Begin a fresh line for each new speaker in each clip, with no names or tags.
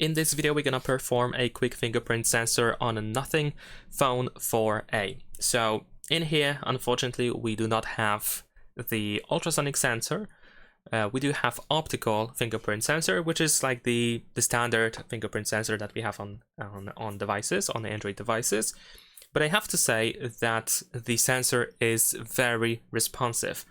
In this video, we're gonna perform a quick fingerprint sensor on a Nothing Phone 4a. So in here, unfortunately, we do not have the ultrasonic sensor. We do have optical fingerprint sensor, which is like the standard fingerprint sensor that we have on devices, on Android devices. But I have to say that the sensor is very responsive,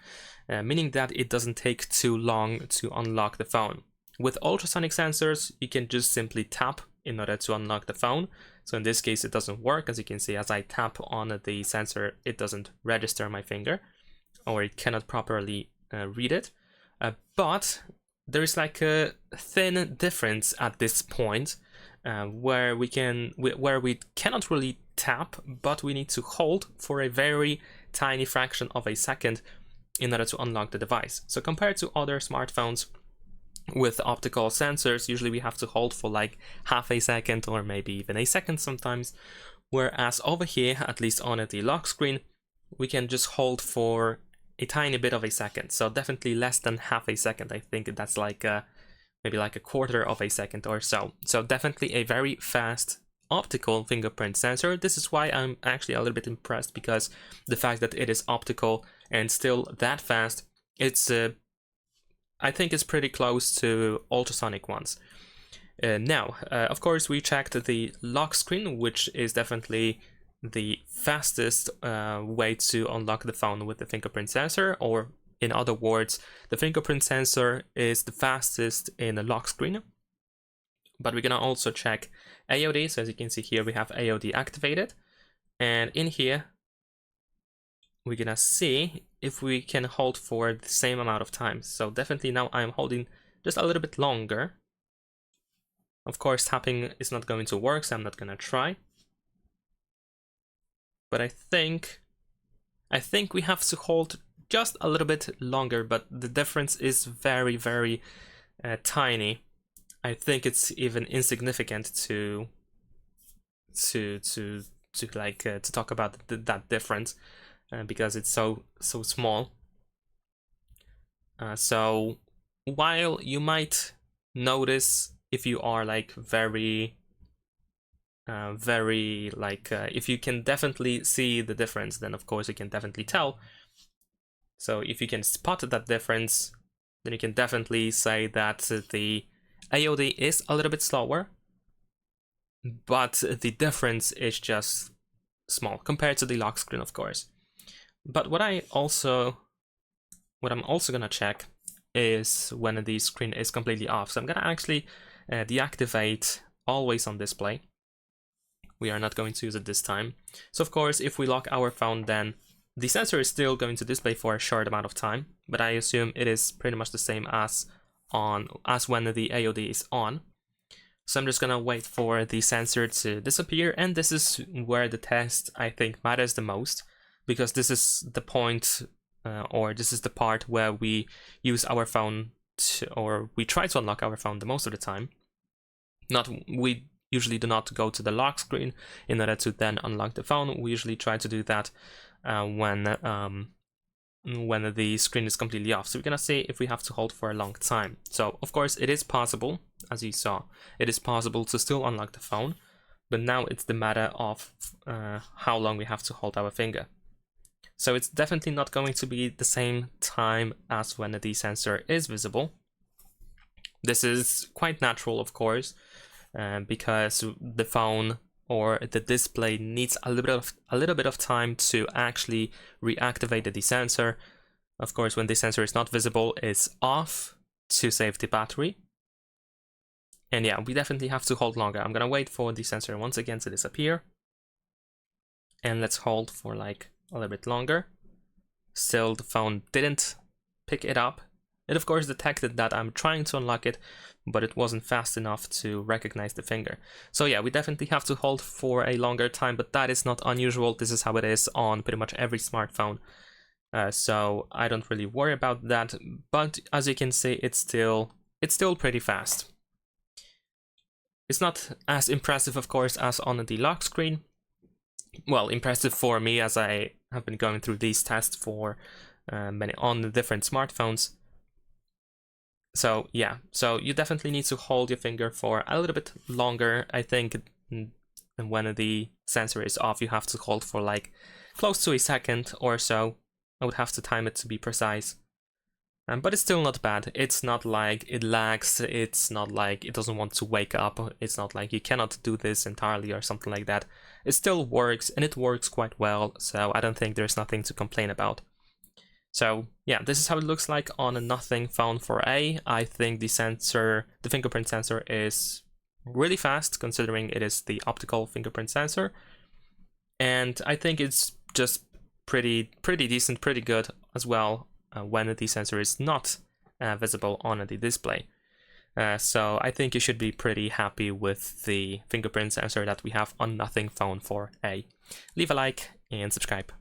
meaning that it doesn't take too long to unlock the phone. With ultrasonic sensors, you can just simply tap in order to unlock the phone. So in this case, it doesn't work. As you can see, as I tap on the sensor, it doesn't register my finger, or it cannot properly read it. But there is like a thin difference at this point where we cannot really tap, but we need to hold for a very tiny fraction of a second in order to unlock the device. So compared to other smartphones with optical sensors, usually we have to hold for like half a second or maybe even a second sometimes, whereas over here, at least on the lock screen, we can just hold for a tiny bit of a second. So definitely less than half a second. I think that's like maybe like a quarter of a second or so. So definitely a very fast optical fingerprint sensor. This is why I'm actually a little bit impressed, because the fact that it is optical and still that fast, it's I think it's pretty close to ultrasonic ones. Now, of course, we checked the lock screen, which is definitely the fastest way to unlock the phone with the fingerprint sensor, or in other words, the fingerprint sensor is the fastest in the lock screen. But we're gonna also check AOD. So as you can see here, we have AOD activated, and in here, we're gonna see if we can hold for the same amount of time. So definitely now I'm holding just a little bit longer. Of course, tapping is not going to work, so I'm not gonna try. But I think we have to hold just a little bit longer, but the difference is very, very tiny. I think it's even insignificant to talk about that difference. Because it's so small. So while you might notice, if you are like very if you can definitely see the difference, then of course you can definitely tell. So if you can spot that difference, then you can definitely say that the AOD is a little bit slower, but the difference is just small compared to the lock screen, of course. But what I'm also gonna check is when the screen is completely off. So I'm gonna actually deactivate always on display. We are not going to use it this time. So of course, if we lock our phone, then the sensor is still going to display for a short amount of time, but I assume it is pretty much the same as when the AOD is on. So I'm just gonna wait for the sensor to disappear, and this is where the test, I think, matters the most, because this is the point, or this is the part where we use our phone or we try to unlock our phone the most of the time. We usually do not go to the lock screen in order to then unlock the phone. We usually try to do that when the screen is completely off. So we're gonna see if we have to hold for a long time. So of course it is possible, as you saw, it is possible to still unlock the phone, but now it's the matter of how long we have to hold our finger. So it's definitely not going to be the same time as when the sensor is visible. This is quite natural, of course, because the phone or the display needs a little bit of time to actually reactivate the sensor. Of course, when the sensor is not visible, it's off to save the battery. And yeah, we definitely have to hold longer. I'm gonna wait for the sensor once again to disappear. And let's hold for like a little bit longer. Still, the phone didn't pick it up. It of course detected that I'm trying to unlock it, but it wasn't fast enough to recognize the finger. So yeah, we definitely have to hold for a longer time, but that is not unusual. This is how it is on pretty much every smartphone. So I don't really worry about that. But as you can see, it's still pretty fast. It's not as impressive, of course, as on the lock screen. Well, impressive for me, as I have been going through these tests for many on the different smartphones. So yeah, so you definitely need to hold your finger for a little bit longer. I think when the sensor is off, you have to hold for like close to a second or so. I would have to time it to be precise. But it's still not bad. It's not like it lags, it's not like it doesn't want to wake up, it's not like you cannot do this entirely or something like that. It still works, and it works quite well, so I don't think there's nothing to complain about. So yeah, this is how it looks like on a Nothing Phone 4a. I think the fingerprint sensor is really fast, considering it is the optical fingerprint sensor. And I think it's just pretty decent, pretty good as well when the sensor is not visible on the display. So I think you should be pretty happy with the fingerprint sensor that we have on Nothing Phone 4a. Leave a like and subscribe.